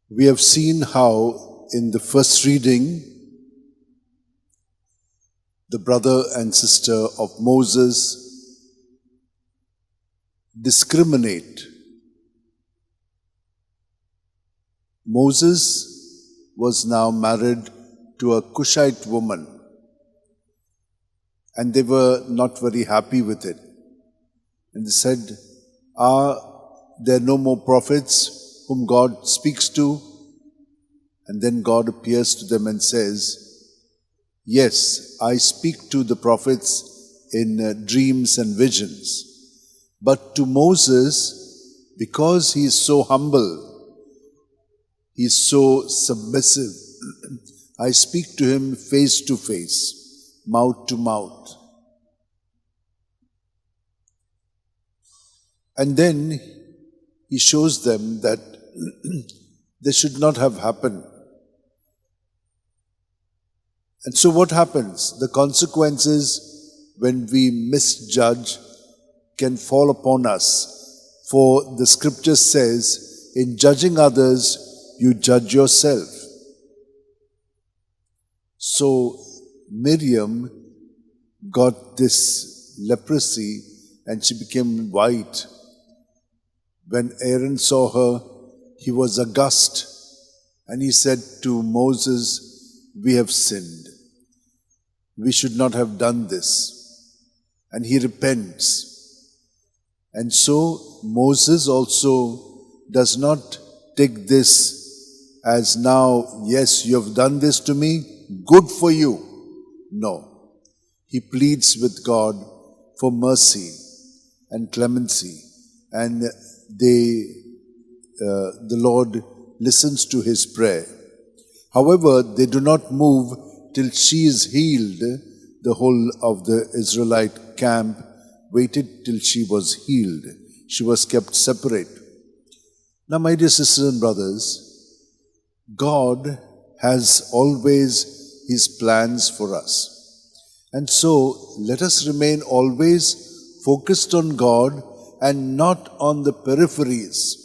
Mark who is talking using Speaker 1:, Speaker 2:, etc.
Speaker 1: We have seen how in the first reading, the brother and sister of Moses discriminate. Moses was now married to a Cushite woman, and they were not very happy with it. And they said, "Are there no more prophets whom God speaks to?" And then God appears to them and says, "Yes, I speak to the prophets in dreams and visions. But to Moses, because he is so humble, he is so submissive, I speak to him face to face, mouth to mouth." And then he shows them that this should not have happened. And so what happens? The consequences when we misjudge can fall upon us. For the scripture says, in judging others, you judge yourself. So Miriam got this leprosy and she became white. When Aaron saw her, he was aghast and he said to Moses, "We have sinned. We should not have done this." And he repents. And so Moses also does not take this as, "Now, yes, you have done this to me, good for you." No. He pleads with God for mercy and clemency, and the Lord listens to his prayer. However, they do not move till she is healed. The whole of the Israelite camp waited till she was healed. She was kept separate. Now, my dear sisters and brothers, God has always his plans for us. And so, let us remain always focused on God and not on the peripheries.